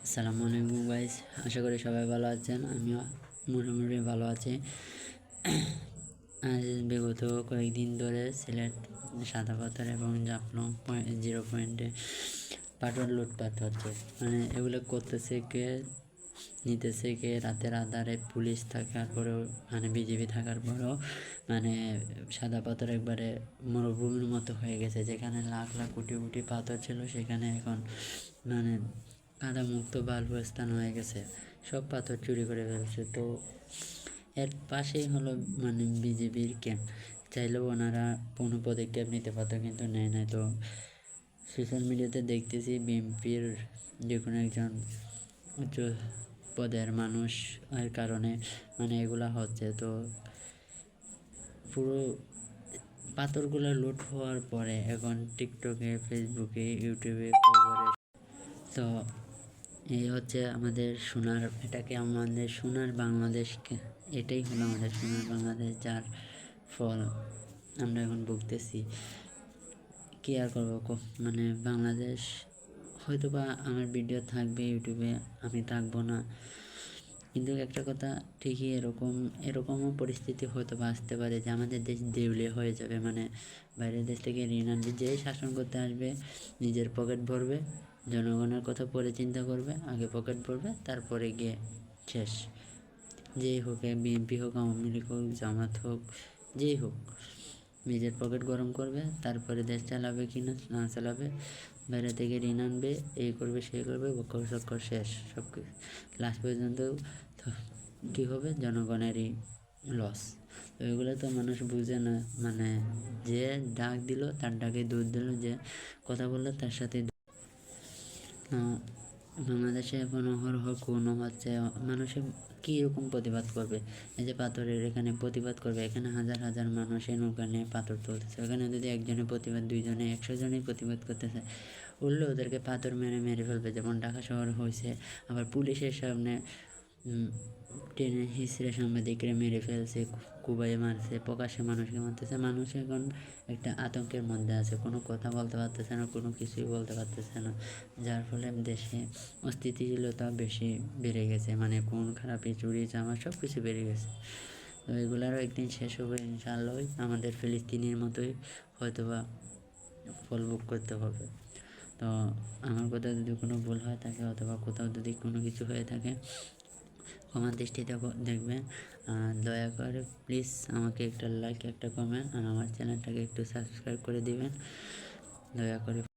আসসালামু আলাইকুম গাইস, আশা করি সবাই ভালো আছেন। আমিও মোটামুটি ভালো আছি। আজ বিগত কয়েকদিন ধরে সিলেট সাদা পাথর এবং জাফলং 0 পয়েন্টে পাথর লুটপাট হচ্ছে। মানে এগুলো করতেছে কে, নিতেছে কে? রাতের আধারে পুলিশ থাকার পরেও, মানে বিজিবি থাকার পরেও মানে সাদা পাথর একবারে মরুভূমির মতো হয়ে গেছে। যেখানে লাখ লাখ কোটি কোটি পাথর ছিল, সেখানে এখন মানে কাদামুক্ত বালু স্থান হয়ে গেছে। সব পাথর চুরি করে ফেলছে। তো এর পাশেই হলো মানে বিজেপির ক্যাম্প। চাইলেও ওনারা কোনো পদক্ষেপ নিতে পারতো, কিন্তু নেয় নাই। তো সোশ্যাল মিডিয়াতে দেখতেছি বিএনপির যে কোনো একজন উচ্চ পদের মানুষ এর কারণে মানে এগুলা হচ্ছে। তো পুরো পাথরগুলো লুট হওয়ার পরে এখন টিকটকে, ফেসবুকে, ইউটিউবে খবরে। তো এই হচ্ছে আমাদের সোনার, এটাকে আমাদের সোনার বাংলাদেশকে, এটাই হলো আমাদের সোনার বাংলাদেশ, যার ফল আমরা এখন ভুগতেছি। কী আর করবো, মানে বাংলাদেশ হয়তো বা আমার ভিডিও থাকবে ইউটিউবে, আমি থাকবো না, কিন্তু একটা কথা ঠিকই, এরকমও পরিস্থিতি হয়তো বা আসতে পারে যে আমাদের দেশ দেউলিয়া হয়ে যাবে। মানে বাইরের দেশ থেকে ঋণ আনবে, যেই শাসন করতে আসবে নিজের পকেট ভরবে, জনগণের কথা পরে চিন্তা করবে, আগে পকেট ভরবে, তারপরে গিয়ে শেষ। যেই হোক, বিএনপি হোক, আওয়ামী লীগ হোক, জামাত হোক, যেই হোক, নিজের পকেট গরম করবে, তারপরে দেশ চালাবে কি না চালাবে, বাইরে থেকে ঋণ আনবে, এই করবে সেই করবে, বক্কর চক্কর শেষ সব কিছু। লাস্ট পর্যন্ত কী হবে? জনগণেরই লস। তো এগুলো তো মানুষ বুঝে না। মানে যে ডাক দিল তার ডাকে দুধ দিল, যে কথা বললো তার সাথে। বাংলাদেশে এখন অহরহ খুন হচ্ছে। মানুষে কীরকম প্রতিবাদ করবে? এই যে পাথরের এখানে প্রতিবাদ করবে, এখানে হাজার হাজার মানুষ এই নৌকা নিয়ে পাথর তুলতেছে। ওখানে যদি একজনের প্রতিবাদ, 2 জনে, 100 জনই প্রতিবাদ করতেছে, উঠলে ওদেরকে পাথর মেরে মেরে ফেলবে, যেমন ঢাকা শহর হয়েছে। আবার পুলিশের সামনে ট্রেনে হিসড়ে সাংবাদিকরা মেরে ফেলছে, কুবাইয়ে মারছে, প্রকাশ্যে মানুষকে মারতেছে। মানুষ এখন একটা আতঙ্কের মধ্যে আছে, কোনো কথা বলতে পারতেছে না, কোনো কিছুই বলতে পারতেছে না, যার ফলে দেশে অস্থিতিশীলতা বেশি বেড়ে গেছে। মানে খুন খারাপি, চুরি চামার সব কিছু বেড়ে গেছে। তো এগুলারও একদিন শেষ হবে ইনশাআল্লাহ। আমাদের ফিলিস্তিনের মতোই হয়তোবা ফল ভোগ করতে হবে। তো আমার কথা যদি কোনো ভুল হয় থাকে, অথবা কোথাও যদি কোনো কিছু হয়ে থাকে, ক্ষমার দৃষ্টিতে দেখবেন। দয়া করে প্লিজ আমাকে একটা লাইক, একটা কমেন্ট, আর আমার চ্যানেলটাকে একটু সাবস্ক্রাইব করে দিবেন দয়া করে।